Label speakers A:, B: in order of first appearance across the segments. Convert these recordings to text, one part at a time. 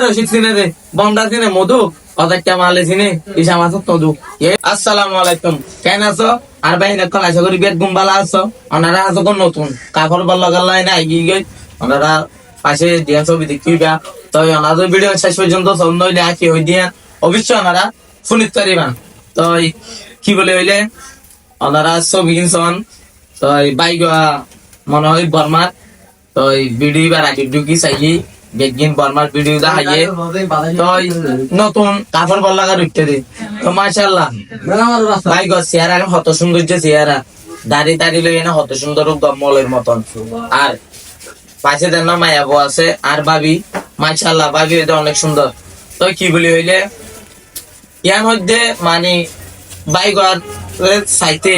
A: রশিদ চিনে রে বন্ডা চিনে মধু অদাক্কা মালে চিনে ইসা মাসুক মধু। আসসালামু আলাইকুম, কেন আছো? আর বাহিনী এখন আশা করি বেদ গুম্বালা আছো। ওনারা আছো কোন নতুন কাপড় বল্লা গাল্লাই না এগিয়ে গই ওনারা পাশে দিয়া ছবি দেখিবা। তো ওনাদের ভিডিও শেষ পর্যন্ত সন্ধ্যা আঁকি হই দিয়া অবশ্যই ওনারা শুনিত পারিবান। তো কি বলে হইলে ওনারা ছবি কিনছন তো বাইক মনে হয় বর্মার তো ভিডিও বা রাখি ঢুকি চাইছি বেগিন বর্মার ভিডিও দেখাইয়ে তো নতুন কাপড় বল লাগা ঢুকতে দে। তো মাশাআল্লাহ ভাই গো চেহারা কত সুন্দর যে চেহারা দাড়ি দাড়ি লই না কত সুন্দর মলের মতন। আর পাশে দেন না মায়াবো আছে আর ভাবি মাশাআল্লাহ ভাবি এটা অনেক সুন্দর। তো কি বলি হইলে ইয়ার মধ্যে মানে বাইগর সাইতে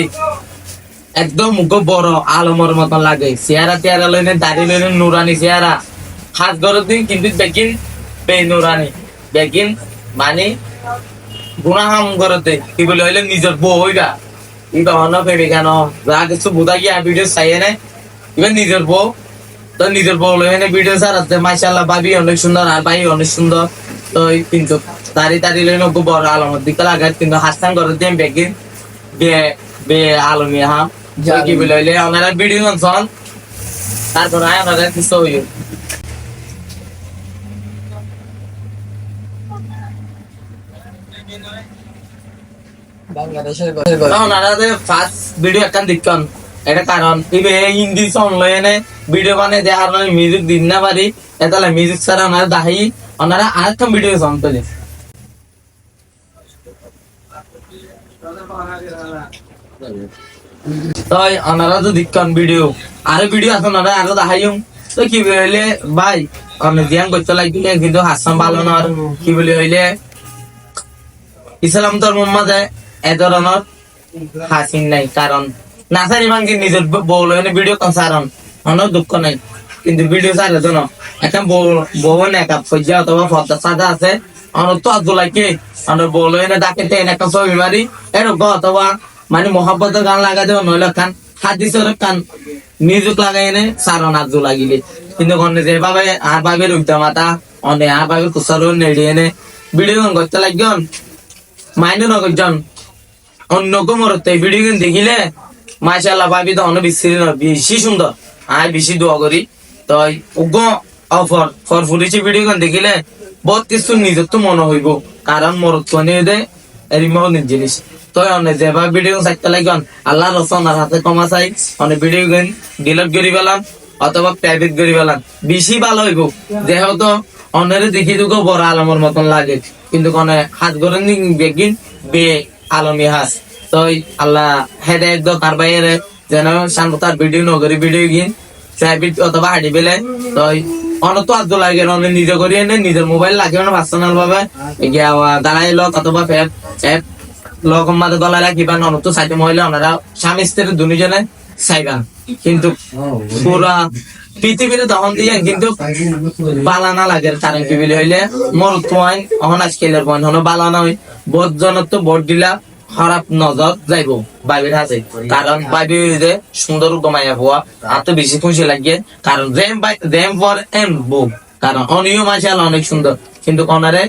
A: একদম মুখ বড় আলমর মতন লাগে চেহারা টেহারা লইনে দাড়ি লইনে নুরানি চেহারা হাত গরত দিন কিন্তু বেগিন বে নুরানি বেগিন মানে গুণাহাম করতে কি বলে হইলে নিজের বউ হইবা ইবা অন্য ফেবে কেন যা কিছু বোঝা গিয়া ভিডিও চাইয়ে নাই এবার নিজের বউ তো নিজের বউ লইনে ভিডিও ছাড়াতে মাশাআল্লাহ ভাবি অনেক সুন্দর আর ভাই অনেক সুন্দর। তো কিন্তু দাড়ি দাড়ি লইনে খুব বড় আলমর দিকে লাগে কিন্তু হাসান করে দিয়ে বেগিন বে বে আলমিয়া হাম কি বলে হইলে ওনারা ভিডিও কনসন তারপর আয় ওনারা কিছু হইল ফার্স্ট ভিডিও একটা দেখতাম এটা কারণ হিন্দি সং লয়ে ভিডিও বানিয়ে দেখার মানে মিউজিক দিন না পারি এটা মিউজিক ছাড়া ওনারা দাহি ওনারা আরেকটা ভিডিও সং তোলে। তো ওনারা তো দেখতাম ভিডিও আরো ভিডিও আছে ওনারা আরো দেখাইম। তো কি বলে ভাই অনেক ধ্যান করতে লাগলে কিন্তু হাসান ভালো না কি বলে হইলে ইসলাম ধর্ম মাঝে এ ধরনের হাসিন নাই কারণ না সারি ভাঙ্গি নিজের বউ লইনে ভিডিও কন সারন অনেক দুঃখ নাই কিন্তু ভিডিও সারে তো না এখন বউ নেকাপ সজ্জা অথবা পর্দা সাদা আছে অনেক তো আজকে অনেক বউ লইনে ডাকে একটা ছবি মারি এরকম অথবা মানে মহাব্বতের গান লাগাই দেব নইলে কান হাদিসের কান মিউজিক লাগাই এনে সারন আজু লাগিলে কিন্তু অনেক যেভাবে আর ভাবে রুইতা মাতা অনেক আর ভাবে কুসার নেড়ে এনে ভিডিও করতে লাগন মাইন্ড নগরজন অন্য কোমরতে ভিডিও গেম দেখিলে মাশাআল্লাহ ভাবি তো অনেক বেশি সুন্দর আয় বেশি দোয়া করি। তো অফার ফর ফুরিছি ভিডিও গেম দেখিলে বহুত কিছু নিজের তো মনে হইব কারণ মরত নিয়ে দে এরিমনের জিনিস। তো অনেক যেভাবে ভিডিও গেম চাইতে লাগন আল্লাহ রসনার হাতে কমা চাই অনেক ভিডিও গেম ডিলিট করি পেলাম অথবা প্রাইভেট করি পেলাম বেশি ভালো হইব যেহেতু অন্যের দেখি তো বড় আলমের মতন লাগে কিন্তু কোনে হাত গড়ে বেগিন বে আলমী হাস। তো আল্লাহ হেদায়েত দাও তার বাইরে যেন শান্ততার ভিডিও নগরী ভিডিও গিন প্রাইভেট অথবা হাঁটি পেলে তো অনত আজ লাগে অনেক নিজে করি এনে নিজের মোবাইল লাগে না পার্সোনাল ভাবে দাঁড়াই লোক অথবা ফ্যাপ লোক মাঝে গলায় রাখিবা অনত সাইতে মহিলা ওনারা স্বামী স্ত্রীর দুজনে চাইবান কিন্তু পুরা পৃথিবীতে তখন দিয়ে কিন্তু বালানা লাগে কারণ কি বলে হইলে মোর পয়েন্ট অহন আজকেলের পয়েন্ট হন বালানা হই বহুত জনের তো ভোট দিলা খারাপ নজর যাইব বাইবের আছে কারণ বাইবে যে সুন্দর গমাইয়া হওয়া আর তো বেশি খুশি লাগে কারণ জেম ফর এম বউ কারণ অনিয় মাশাআল্লাহ অনেক সুন্দর কিন্তু কোনারে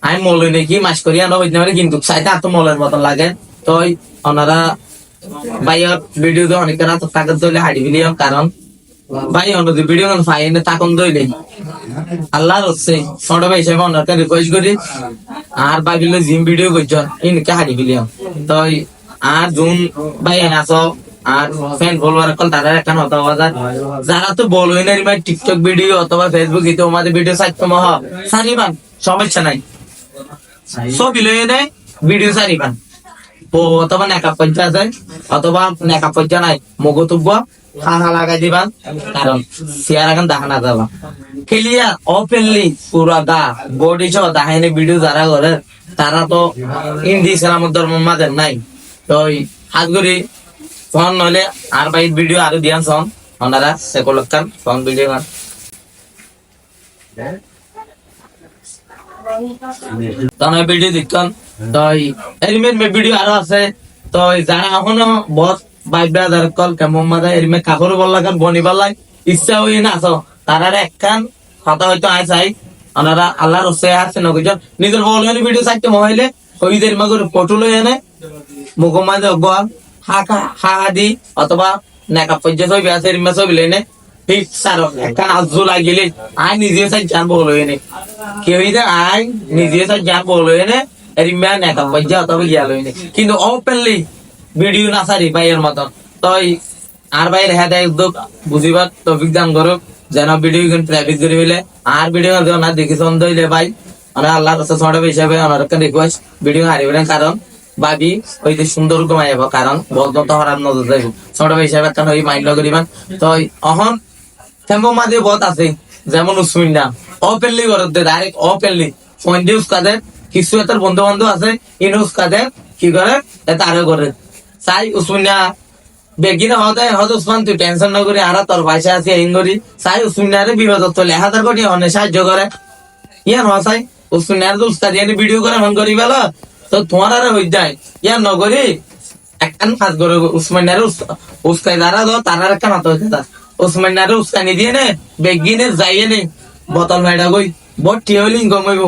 A: আমি মলই নাকি মাস করি আনা হইতে পারে কিন্তু সাইতে এত মলের মতন লাগে। তো ওনারা ভাইয়া ভিডিও তো অনেক রাত তাকাত দইলে হাঁটি বিলিয়ম কারণ ভাই অন্য ভিডিও ফাইনে তাকন দইলে আল্লাহর হচ্ছে ছোট ভাই হিসেবে অন্যকে রিকোয়েস্ট করি আর ভাবিলে জিম ভিডিও করছো ইনকে হাঁটি বিলিয়ম। তো আর জুন ভাই আছো আর ফ্যান ফলোয়ার কল তারা এখন হতা বাজার যারা তো বলই না ভাই টিকটক ভিডিও অথবা ফেসবুক এতে আমাদের ভিডিও সাইতে মহ সারিবান সমস্যা নাই সব লইয়ে নেয় ভিডিও সারিবান অথবা নেকা পঞ্চা আছে অথবা নেকা পঞ্চা নাই মগতুব্য খানা লাগাই দিবা কারণ চেয়ার এখন দেখা না যাবা ক্লিয়ার ওপেনলি পুরা দা বডি সহ দাহাইনে ভিডিও যারা করে তারা তো হিন্দি ইসলামের ধর্ম মাঝে নাই। তো হাত করি ফোন নইলে আর ভাই ভিডিও আরো দিয়ান সন ওনারা সেকলকান ফোন ভিডিও তখন ভিডিও দেখতাম। তো এলিমেন্ট ভিডিও আরো আছে তো যারা এখনো বহুত ভাই ব্রাদার কল কেমন মাঝে এলিমেন্ট কাপড় বল লাগান বনি বল লাগ ইচ্ছা হই না আসো তারা একখান কথা হয়তো আয় চাই ওনারা আল্লাহ রসে আছে নগজন নিজের বলবেন ভিডিও চাইতে মোবাইলে ওইদের মাগুর ফটো লই এনে মুখমাদ অগোয়া হা দি অথবা নেকা পর্যায়ে ছবি আছে রিমা ছবি লইনে ঠিক স্যার একটা আজু লাগিলে আই নিজে চাই জান বল এনে কেউ আই নিজে চাই জান বল এনে রিমা নেকা পর্যায়ে অথবা গিয়া লইনে কিন্তু ওপেনলি ভিডিও না সারি ভাইয়ের মতন তই আর ভাইয়ের হেদায় উদ্যোগ বুঝিবার তৌফিক দান করুক যেন ভিডিও প্রাইভেট করে হইলে আর ভিডিও না দেখি চন্দ হইলে ভাই মানে আল্লাহ রাস্তা ছোট হিসাবে অনারকে রিকোয়েস্ট ভিডিও হারিবেন কারণ ভাবি হইতে সুন্দর কমাই যাব কারণ বলতো তো হারাম নজর যাইব ছোট হিসাবে একটা ওই মাইন্ড করিবেন তো অহন থেমো মাঝে বহুত আছে যেমন উসমিনা ওপেনলি করতে ডাইরেক্ট ওপেনলি পয়েন্ট ইউজ কাদের কিছু একটা বন্ধু বান্ধব আছে ইউজ কাদের কি করে তারে করে চাই উসমিনা বেগিনা হতে উসমান তুই টেনশন না করি আর তোর পয়সা আছে এই করি চাই উসমিনারে বিপদত তোলে হাজার কোটি অনেক সাহায্য করে ইয়া ন চাই উসমিনার তো উস্তাদ ভিডিও করে মন করি বেলা তো তোমার আর হয়ে যায় ইয়া নগরি একখান কাজ করে উসমানারে উস্কাই দ্বারা দো তারার একটা মাথা হইতে তা উসমানারে উস্কানি দিয়ে নে বেগিনে যাইয়ে নে বোতল মাইডা গই বট টিওলিং গমইব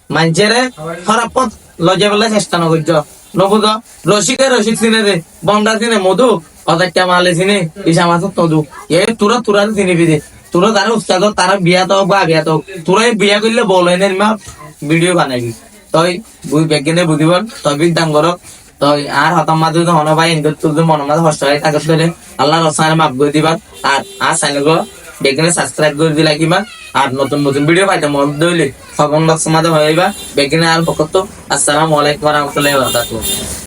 A: মানজেরে খারাপ পথ লজে বলে চেষ্টা ন করছ নবুদ রসিক সিনে রে বন্ডা সিনে মধু অদাক্কা মালে সিনে ইসা মাছ তদু এ তুরা সিনে বিদে তোরা তারা উস্তাদ তারা বিয়া তো বা বিয়া তো তোরা বিয়া করলে বলে নে মা ভিডিও বানাবি তই বুঝ বেগিনে বুঝিবল তবিক দান করক তই আর হতাম মাদু তো হন ভাই ইন্দুর তুল মন মাঝে কষ্ট হয় তাকে করে আল্লাহ রসায়নে মাফ করে দিবা আর চ্যানেল বেগিনে সাবস্ক্রাইব করে দিলা কিবা আর নতুন ভিডিও পাইতে মন দইলে সকল বক্স মাঝে হইবা বেগিনে আর পকত আসসালামু আলাইকুম ওয়া রাহমাতুল্লাহি ওয়া বারাকাতুহু।